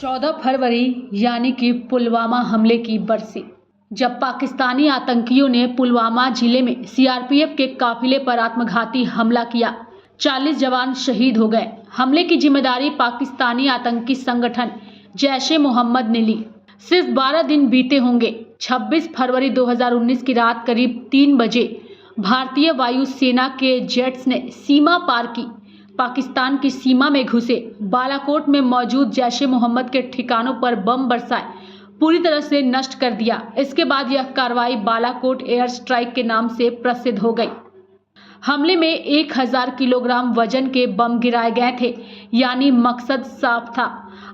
14 फरवरी यानी कि पुलवामा हमले की बरसी, जब पाकिस्तानी आतंकियों ने पुलवामा जिले में सीआरपीएफ के काफिले पर आत्मघाती हमला किया। 40 जवान शहीद हो गए। हमले की जिम्मेदारी पाकिस्तानी आतंकी संगठन जैश-ए-मोहम्मद ने ली। सिर्फ 12 दिन बीते होंगे। 26 फरवरी 2019 की रात करीब 3 बजे भारतीय वायुसेना के जेट्स ने सीमा पार की, पाकिस्तान की सीमा में घुसे, बालाकोट में मौजूद जैश-ए-मोहम्मद के ठिकानों पर बम बरसाए, पूरी तरह से नष्ट कर दिया। इसके बाद यह कार्रवाई बालाकोट एयर स्ट्राइक के नाम से प्रसिद्ध हो गई। हमले में 1000 किलोग्राम वजन के बम गिराए गए थे, यानी मकसद साफ था,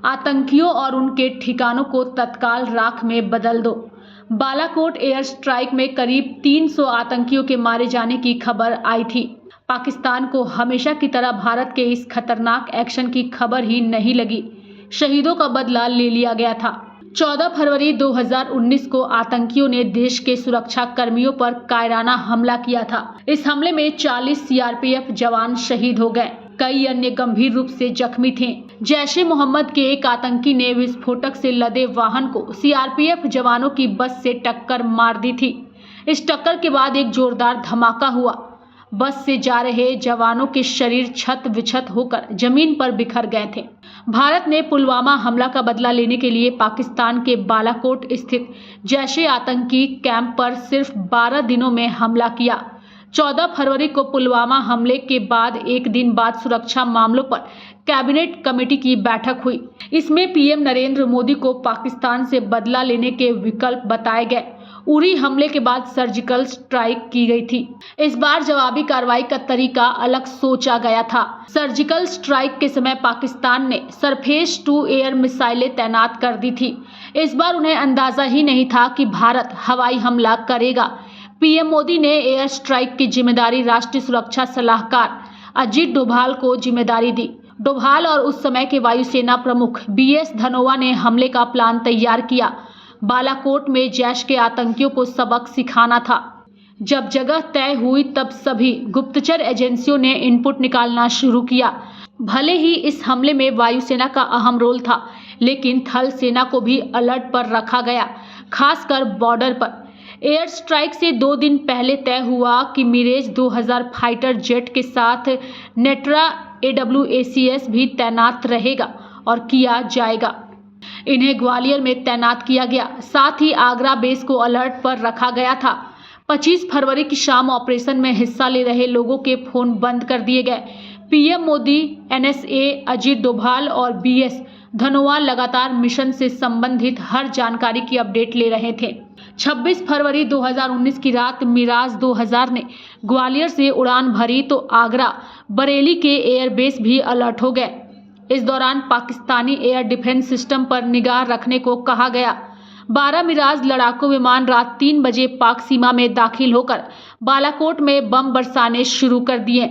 आतंकियों और उनके ठिकानों को तत्काल राख में बदल दो। बालाकोट एयर स्ट्राइक में करीब 300 आतंकियों के मारे जाने की खबर आई थी। पाकिस्तान को हमेशा की तरह भारत के इस खतरनाक एक्शन की खबर ही नहीं लगी। शहीदों का बदला ले लिया गया था। 14 फरवरी 2019 को आतंकियों ने देश के सुरक्षा कर्मियों पर कायराना हमला किया था। इस हमले में 40 सीआरपीएफ जवान शहीद हो गए, कई अन्य गंभीर रूप से जख्मी थे। जैश-ए-मोहम्मद के एक आतंकी ने विस्फोटक से लदे वाहन को सीआरपीएफ जवानों की बस से टक्कर मार दी थी। इस टक्कर के बाद एक जोरदार धमाका हुआ। बस से जा रहे जवानों के शरीर छत विछत होकर जमीन पर बिखर गए थे। भारत ने पुलवामा हमला का बदला लेने के लिए पाकिस्तान के बालाकोट स्थित जैश आतंकी कैंप पर सिर्फ 12 दिनों में हमला किया। 14 फरवरी को पुलवामा हमले के बाद एक दिन बाद सुरक्षा मामलों पर कैबिनेट कमेटी की बैठक हुई। इसमें पीएम नरेंद्र मोदी को पाकिस्तान से बदला लेने के विकल्प बताए गए। उरी हमले के बाद सर्जिकल स्ट्राइक की गई थी। इस बार जवाबी कार्रवाई का तरीका अलग सोचा गया था। सर्जिकल स्ट्राइक के समय पाकिस्तान ने सरफेस टू एयर मिसाइलें तैनात कर दी थी। इस बार उन्हें अंदाजा ही नहीं था कि भारत हवाई हमला करेगा। पीएम मोदी ने एयर स्ट्राइक की जिम्मेदारी राष्ट्रीय सुरक्षा सलाहकार अजीत डोभाल को जिम्मेदारी दी। डोभाल और उस समय के वायुसेना प्रमुख बीएस धनोआ ने हमले का प्लान तैयार किया। बालाकोट में जैश के आतंकियों को सबक सिखाना था। जब जगह तय हुई तब सभी गुप्तचर एजेंसियों ने इनपुट निकालना शुरू किया। भले ही इस हमले में वायुसेना का अहम रोल था, लेकिन थल सेना को भी अलर्ट पर रखा गया, खासकर बॉर्डर पर। एयर स्ट्राइक से 2 दिन पहले तय हुआ कि मिरेज 2000 फाइटर जेट के साथ नेट्रा AWACS भी तैनात रहेगा और किया जाएगा। इन्हें ग्वालियर में तैनात किया गया, साथ ही आगरा बेस को अलर्ट पर रखा गया था। 25 फरवरी की शाम ऑपरेशन में हिस्सा ले रहे लोगों के फोन बंद कर दिए गए। पीएम मोदी, NSA, अजीत डोभाल और BS धनोआ लगातार मिशन से संबंधित हर जानकारी की अपडेट ले रहे थे। 26 फरवरी 2019 की रात मिराज 2000 ने ग्वालियर से उड़ान भरी तो आगरा, बरेली के एयरबेस भी अलर्ट हो गए। इस दौरान पाकिस्तानी एयर डिफेंस सिस्टम पर निगाह रखने को कहा गया। 12 मिराज लड़ाकू विमान रात 3 बजे पाक सीमा में दाखिल होकर बालाकोट में बम बरसाने शुरू कर दिए।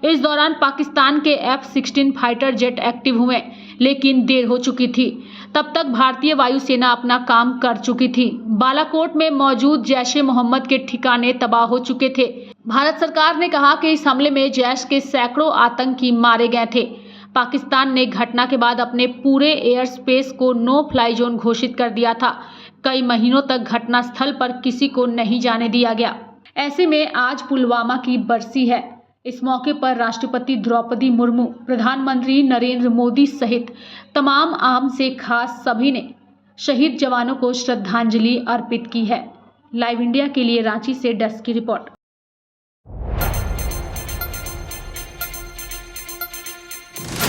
इस दौरान पाकिस्तान के F-16 फाइटर जेट एक्टिव हुए, लेकिन देर हो चुकी थी। तब तक भारतीय वायुसेना अपना काम कर चुकी थी। बालाकोट में मौजूद जैश-ए-मोहम्मद के ठिकाने तबाह हो चुके थे। भारत सरकार ने कहा कि इस हमले में जैश के सैकड़ों आतंकी मारे गए थे। पाकिस्तान ने घटना के बाद अपने पूरे एयर स्पेस को नो फ्लाई जोन घोषित कर दिया था। कई महीनों तक घटना स्थल पर किसी को नहीं जाने दिया गया। ऐसे में आज पुलवामा की बरसी है। इस मौके पर राष्ट्रपति द्रौपदी मुर्मू, प्रधानमंत्री नरेंद्र मोदी सहित तमाम आम से खास सभी ने शहीद जवानों को श्रद्धांजलि अर्पित की है। लाइव इंडिया के लिए रांची से डेस्क की रिपोर्ट।